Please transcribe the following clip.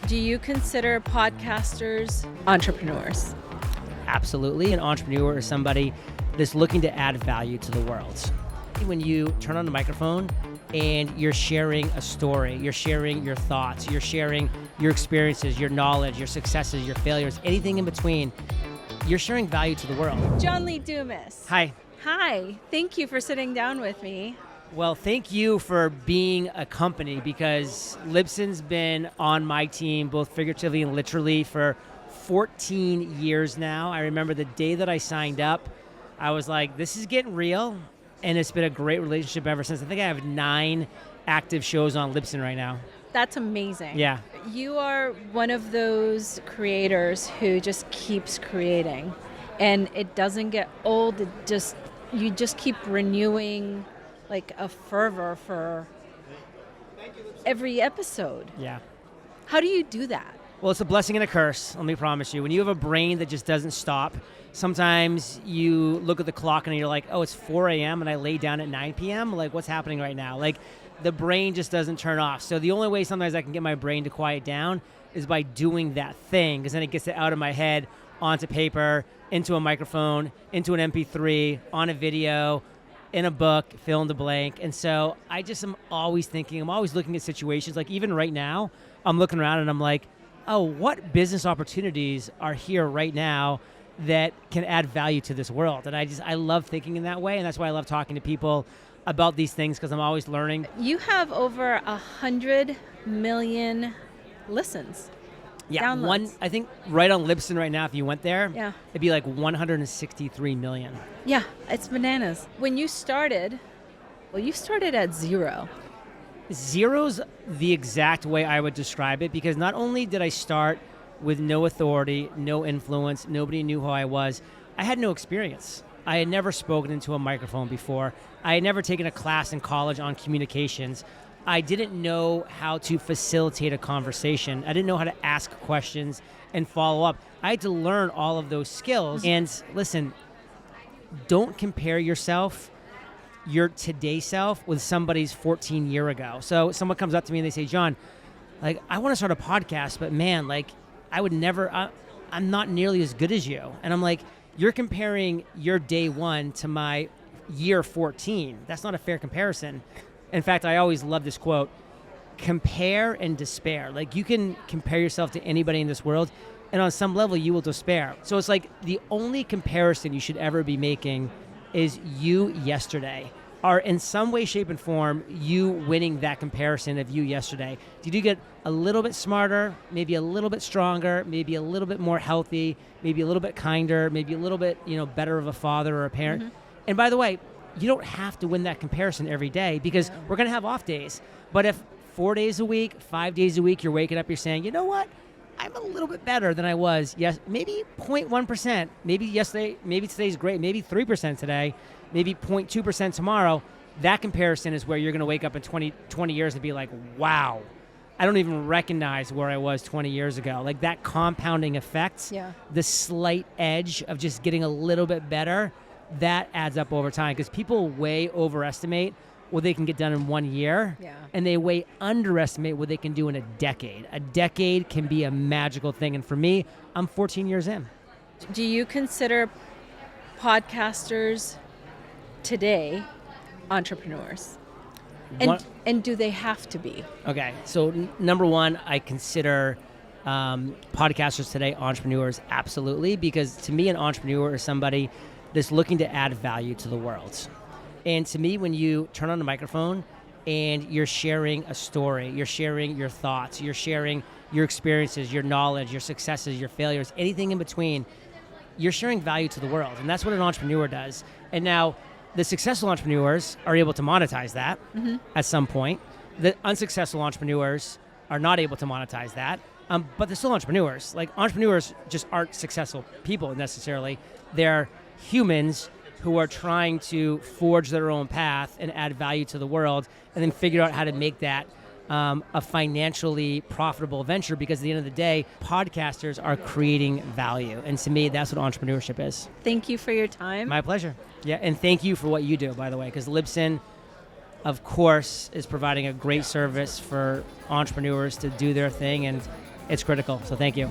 Do you consider podcasters entrepreneurs? Absolutely. An entrepreneur is somebody that's looking to add value to the world. When you turn on the microphone and you're sharing a story, you're sharing your thoughts, you're sharing your experiences, your knowledge, your successes, your failures, anything in between, you're sharing value to the world. John Lee Dumas. Hi. Hi. Thank you for sitting down with me. Well, thank you for being a company, because Libsyn's been on my team, both figuratively and literally, for 14 years now. I remember the day that I signed up, I was like, this is getting real, and it's been a great relationship ever since. I think I have 9 active shows on Libsyn right now. That's amazing. Yeah. You are one of those creators who just keeps creating, and it doesn't get old. You just keep renewing like a fervor for every episode. Yeah. How do you do that? Well, it's a blessing and a curse, let me promise you. When you have a brain that just doesn't stop, sometimes you look at the clock and you're like, oh, it's 4 a.m. and I lay down at 9 p.m.? Like, what's happening right now? Like, the brain just doesn't turn off. So the only way sometimes I can get my brain to quiet down is by doing that thing, because then it gets it out of my head, onto paper, into a microphone, into an MP3, on a video, in a book, fill in the blank. And so I just am always thinking, I'm always looking at situations. Like even right now, I'm looking around and I'm like, oh, what business opportunities are here right now that can add value to this world? And I love thinking in that way. And that's why I love talking to people about these things, because I'm always learning. You have over 100 million listens. Yeah, downloads. I think right on Libsyn right now, if you went there, Yeah. it'd be like 163 million. Yeah, it's bananas. When you started, well, you started at 0. Zero's the exact way I would describe it, because not only did I start with no authority, no influence, nobody knew who I was, I had no experience. I had never spoken into a microphone before. I had never taken a class in college on communications. I didn't know how to facilitate a conversation. I didn't know how to ask questions and follow up. I had to learn all of those skills. And listen, don't compare yourself, your today self, with somebody's 14 year ago. So someone comes up to me and they say, John, like, I want to start a podcast, but man, like, I would never, I'm not nearly as good as you. And I'm like, you're comparing your day 1 to my year 14. That's not a fair comparison. In fact, I always love this quote: compare and despair. Like, you can compare yourself to anybody in this world, and on some level you will despair. So it's like the only comparison you should ever be making is you yesterday, or in some way, shape, and form, you winning that comparison of you yesterday. Did you get a little bit smarter, maybe a little bit stronger, maybe a little bit more healthy, maybe a little bit kinder, maybe a little bit, better of a father or a parent? Mm-hmm. And by the way, you don't have to win that comparison every day, because we're going to have off days. But if 4 days a week, 5 days a week, you're waking up, you're saying, you know what? I'm a little bit better than I was. Yes, maybe 0.1%. Maybe yesterday, maybe today's great. Maybe 3% today. Maybe 0.2% tomorrow. That comparison is where you're going to wake up in 20 years and be like, wow, I don't even recognize where I was 20 years ago. Like, that compounding effect, the slight edge of just getting a little bit better, that adds up over time, because people way overestimate what they can get done in 1 year, and they way underestimate what they can do in a decade. A decade can be a magical thing, and for me, I'm 14 years in. Do you consider podcasters today entrepreneurs? And do they have to be? Okay, so number one, I consider podcasters today entrepreneurs, absolutely, because to me, an entrepreneur is somebody that's looking to add value to the world. And to me, when you turn on the microphone and you're sharing a story, you're sharing your thoughts, you're sharing your experiences, your knowledge, your successes, your failures, anything in between, you're sharing value to the world. And that's what an entrepreneur does. And now, the successful entrepreneurs are able to monetize that at some point. The unsuccessful entrepreneurs are not able to monetize that, but they're still entrepreneurs. Like, entrepreneurs just aren't successful people necessarily. They're humans who are trying to forge their own path and add value to the world, and then figure out how to make that a financially profitable venture, because at the end of the day, podcasters are creating value. And to me, that's what entrepreneurship is. Thank you for your time. My pleasure. Yeah, and thank you for what you do, by the way, because Libsyn, of course, is providing a great service for entrepreneurs to do their thing, and it's critical. So thank you.